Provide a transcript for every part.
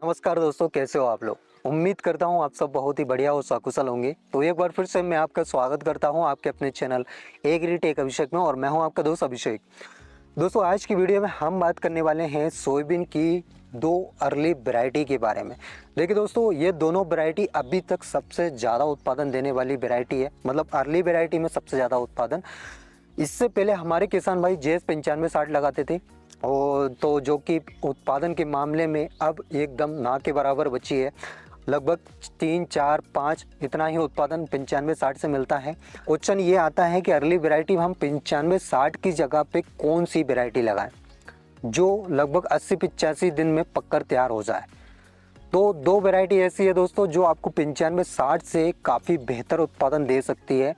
नमस्कार दोस्तों, कैसे हो आप लोग। उम्मीद करता हूँ आप सब बहुत ही बढ़िया और सकुशल होंगे। तो एक बार फिर से मैं आपका स्वागत करता हूँ आपके अपने चैनल एग्रीटेक अभिषेक में, और मैं हूँ आपका दोस्त अभिषेक। दोस्तों, आज की वीडियो में हम बात करने वाले हैं सोयाबीन की दो अर्ली वैरायटी के बारे में। देखिए दोस्तों, ये दोनों वैरायटी अभी तक सबसे ज़्यादा उत्पादन देने वाली वैरायटी है, मतलब अर्ली वैरायटी में सबसे ज़्यादा उत्पादन। इससे पहले हमारे किसान भाई JS 9560 लगाते थे, और तो जो कि उत्पादन के मामले में अब एकदम ना के बराबर बची है। लगभग 3, 4, 5 इतना ही उत्पादन 9560 से मिलता है। क्वेश्चन ये आता है कि अर्ली वैरायटी हम 9560 की जगह पे कौन सी वैरायटी लगाएं जो लगभग 80-85 दिन में पककर तैयार हो जाए। तो दो वैरायटी ऐसी है दोस्तों जो आपको 9560 से काफ़ी बेहतर उत्पादन दे सकती है,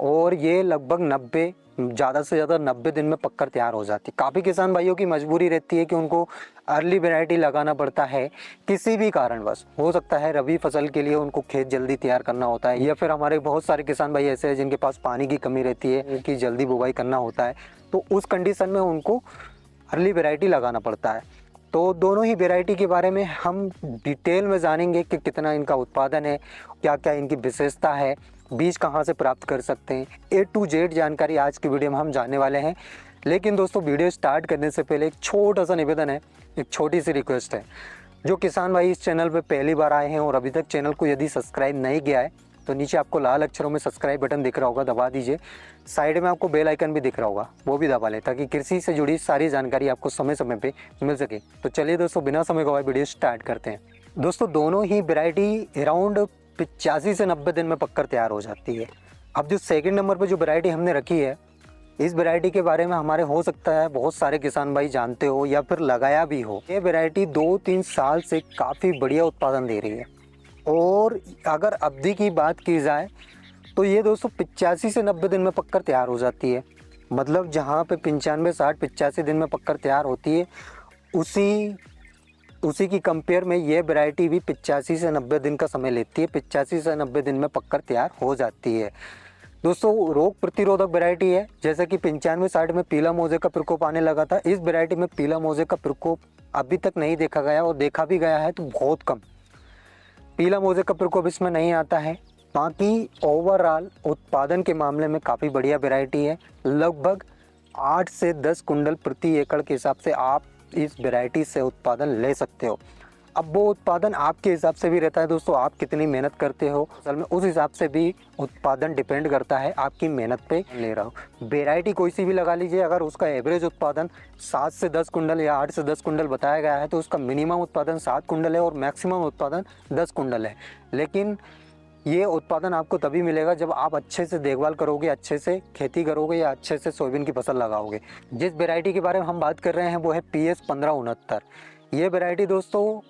और ये लगभग 90, ज़्यादा से ज़्यादा 90 दिन में पककर तैयार हो जाती है। काफ़ी किसान भाइयों की मजबूरी रहती है कि उनको अर्ली वैरायटी लगाना पड़ता है, किसी भी कारणवश। हो सकता है रबी फसल के लिए उनको खेत जल्दी तैयार करना होता है, या फिर हमारे बहुत सारे किसान भाई ऐसे हैं जिनके पास पानी की कमी रहती है, उनकी जल्दी बुवाई करना होता है, तो उस कंडीशन में उनको अर्ली वैरायटी लगाना पड़ता है। तो दोनों ही वैरायटी के बारे में हम डिटेल में जानेंगे कि कितना इनका उत्पादन है, क्या क्या इनकी विशेषता है, बीज कहाँ से प्राप्त कर सकते हैं, A to Z जानकारी आज की वीडियो में हम जानने वाले हैं। लेकिन दोस्तों, वीडियो स्टार्ट करने से पहले एक छोटा सा निवेदन है, एक छोटी सी रिक्वेस्ट है। जो किसान भाई इस चैनल पर पहली बार आए हैं और अभी तक चैनल को यदि सब्सक्राइब नहीं किया है, तो नीचे आपको लाल अक्षरों में सब्सक्राइब बटन दिख रहा होगा, दबा दीजिए। साइड में आपको बेल आइकन भी दिख रहा होगा, वो भी दबा लें, ताकि कृषि से जुड़ी सारी जानकारी आपको समय समय पे मिल सके। तो चलिए दोस्तों, बिना समय गवाए वीडियो स्टार्ट करते हैं। दोस्तों, दोनों ही वैरायटी अराउंड 85 से 90 दिन में पककर तैयार हो जाती है। अब जो सेकंड नंबर पर जो वैरायटी हमने रखी है, इस वैरायटी के बारे में हमारे हो सकता है बहुत सारे किसान भाई जानते हो या फिर लगाया भी हो। ये वैरायटी 2-3 साल से काफ़ी बढ़िया उत्पादन दे रही है, और अगर अवधि की बात की जाए तो ये दोस्तों 85 से 90 दिन में पककर तैयार हो जाती है। मतलब जहाँ पे 95, 60, 85 दिन में पककर तैयार होती है, उसी की कंपेयर में ये वैरायटी भी 85 से 90 दिन का समय लेती है। 85 से 90 दिन में पककर तैयार हो जाती है। दोस्तों, रोग प्रतिरोधक वैरायटी है। जैसे कि 95-60 में पीला मोजे का प्रकोप आने लगा था, इस वैरायटी में पीला मोजे का प्रकोप अभी तक नहीं देखा गया, और देखा भी गया है तो बहुत कम। पीला मोजे का प्रकोप इसमें नहीं आता है। बाकी ओवरऑल उत्पादन के मामले में काफ़ी बढ़िया वैरायटी है। लगभग 8 से 10 कुंटल प्रति एकड़ के हिसाब से आप इस वैरायटी से उत्पादन ले सकते हो। अब वो उत्पादन आपके हिसाब से भी रहता है दोस्तों, आप कितनी मेहनत करते हो असल में, उस हिसाब से भी उत्पादन डिपेंड करता है आपकी मेहनत पे ले रहा हो। वैरायटी कोई सी भी लगा लीजिए, अगर उसका एवरेज उत्पादन 7 से 10 कुंटल या 8 से 10 कुंटल बताया गया है, तो उसका मिनिमम उत्पादन 7 कुंटल है और मैक्सिमम उत्पादन 10 कुंटल है। लेकिन ये उत्पादन आपको तभी मिलेगा जब आप अच्छे से देखभाल करोगे, अच्छे से खेती करोगे, या अच्छे से सोयाबीन की फसल लगाओगे। जिस वैरायटी के बारे में हम बात कर रहे हैं वो है PS 1569। ये वैरायटी दोस्तों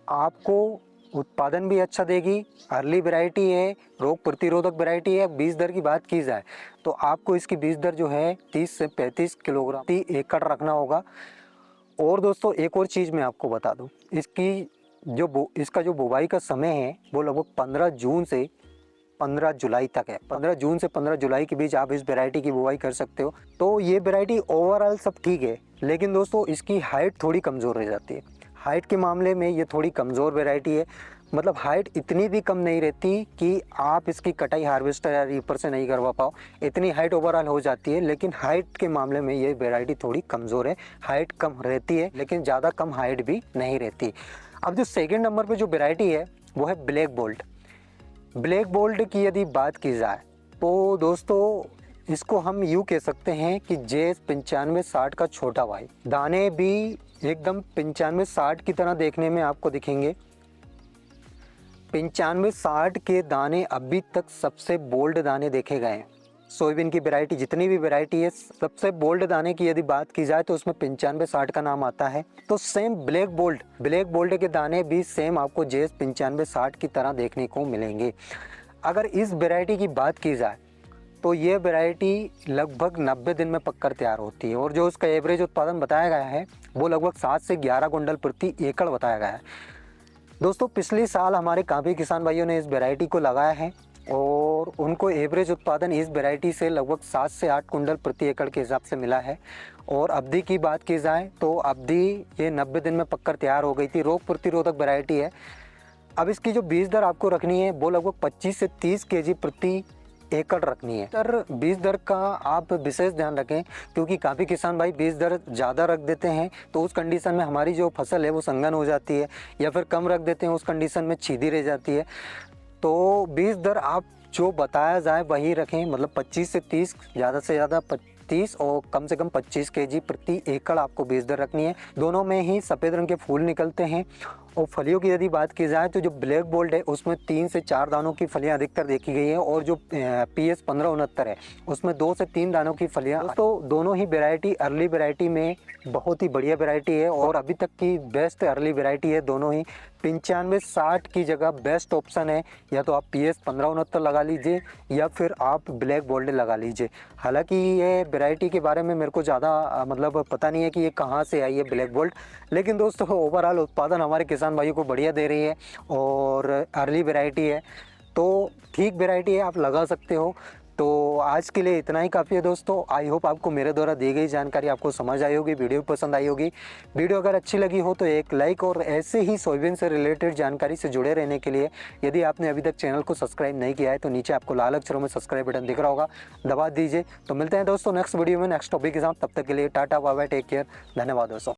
आपको उत्पादन भी अच्छा देगी, अर्ली वैरायटी है, रोग प्रतिरोधक वैरायटी है। बीज दर की बात की जाए तो आपको इसकी बीज दर जो है 30 से 35 किलोग्राम प्रति एकड़ रखना होगा। और दोस्तों, एक और चीज़ मैं आपको बता दूं, इसका जो बुवाई का समय है वो लगभग 15 जून से 15 जुलाई तक है। 15 जून से 15 जुलाई के बीच आप इस वैरायटी की बुवाई कर सकते हो। तो ये वैरायटी ओवरऑल सब ठीक है, लेकिन दोस्तों इसकी हाइट थोड़ी कमज़ोर रह जाती है। हाइट के मामले में ये थोड़ी कमज़ोर वैरायटी है। मतलब हाइट इतनी भी कम नहीं रहती कि आप इसकी कटाई हार्वेस्टर या रीपर से नहीं करवा पाओ, इतनी हाइट ओवरऑल हो जाती है। लेकिन हाइट के मामले में ये वैरायटी थोड़ी कमज़ोर है। हाइट कम रहती है, लेकिन ज़्यादा कम हाइट भी नहीं रहती। अब जो सेकंड नंबर पे जो वैरायटी है वो है ब्लैक बोल्ट। ब्लैक बोल्ट की यदि बात की जाए तो दोस्तों इसको हम यूँ कह सकते हैं कि JS 9560 का छोटा भाई। दाने भी एकदम 9560 की तरह देखने में आपको दिखेंगे। 9560 के दाने अभी तक सबसे बोल्ड दाने देखे गए हैं। सोयाबीन की वैरायटी, जितनी भी वैरायटी है, सबसे बोल्ड दाने की यदि बात की जाए तो उसमें 9560 का नाम आता है। तो सेम ब्लैक बोल्ट के दाने भी सेम आपको JS 9560 की तरह देखने को मिलेंगे। अगर इस वैरायटी की बात की जाए तो ये वैरायटी लगभग 90 दिन में पककर तैयार होती है, और जो उसका एवरेज उत्पादन बताया गया है वो लगभग 7 से 11 कुंटल प्रति एकड़ बताया गया है। दोस्तों, पिछले साल हमारे काफ़ी किसान भाइयों ने इस वैरायटी को लगाया है, और उनको एवरेज उत्पादन इस वैरायटी से लगभग 7 से 8 कुंटल प्रति एकड़ के हिसाब से मिला है। और अवधि की बात की जाए तो अवधि ये 90 दिन में पककर तैयार हो गई थी। रोग प्रतिरोधक वैरायटी है। अब इसकी जो बीज दर आपको रखनी है वो लगभग 25 से 30 केजी प्रति एकड़ रखनी है। तर बीज दर का आप विशेष ध्यान रखें, क्योंकि काफ़ी किसान भाई बीज दर ज़्यादा रख देते हैं तो उस कंडीशन में हमारी जो फसल है वो संघन हो जाती है, या फिर कम रख देते हैं उस कंडीशन में छीदी रह जाती है। तो बीज दर आप जो बताया जाए वही रखें, मतलब 25 से 30, ज़्यादा से ज़्यादा 30 और कम से कम 25 केजी प्रति एकड़ आपको बीज दर रखनी है। दोनों में ही सफ़ेद रंग के फूल निकलते हैं। और फलियों की यदि बात की जाए तो जो ब्लैक गोल्ड है उसमें 3 से 4 दानों की फलियां अधिकतर देखी गई है, और जो PS 1569 है उसमें 2 से 3 दानों की फलियां। तो दोनों ही वैरायटी अर्ली वैरायटी में बहुत ही बढ़िया वैरायटी है और अभी तक की बेस्ट अर्ली वैरायटी है। दोनों ही 95-60 की जगह बेस्ट ऑप्शन है। या तो आप PS 1569 लगा लीजिए या फिर आप ब्लैक गोल्ड लगा लीजिए। हालांकि ये वैरायटी के बारे में मेरे को ज़्यादा मतलब पता नहीं है कि ये कहाँ से आई है ब्लैक गोल्ड, लेकिन दोस्तों ओवरऑल उत्पादन हमारे किसान भाइयों को बढ़िया दे रही है और अर्ली वैरायटी है, तो ठीक वैरायटी है, आप लगा सकते हो। तो आज के लिए इतना ही काफ़ी है दोस्तों। आई होप आपको मेरे द्वारा दी गई जानकारी आपको समझ आई होगी, वीडियो पसंद आई होगी। वीडियो अगर अच्छी लगी हो तो एक लाइक, और ऐसे ही सोयाबीन से रिलेटेड जानकारी से जुड़े रहने के लिए यदि आपने अभी तक चैनल को सब्सक्राइब नहीं किया है तो नीचे आपको लाल अक्षरों में सब्सक्राइब बटन दिख रहा होगा, दबा दीजिए। तो मिलते हैं दोस्तों नेक्स्ट वीडियो में नेक्स्ट टॉपिक के साथ। तब तक के लिए tata bye bye, take care, धन्यवाद दोस्तों।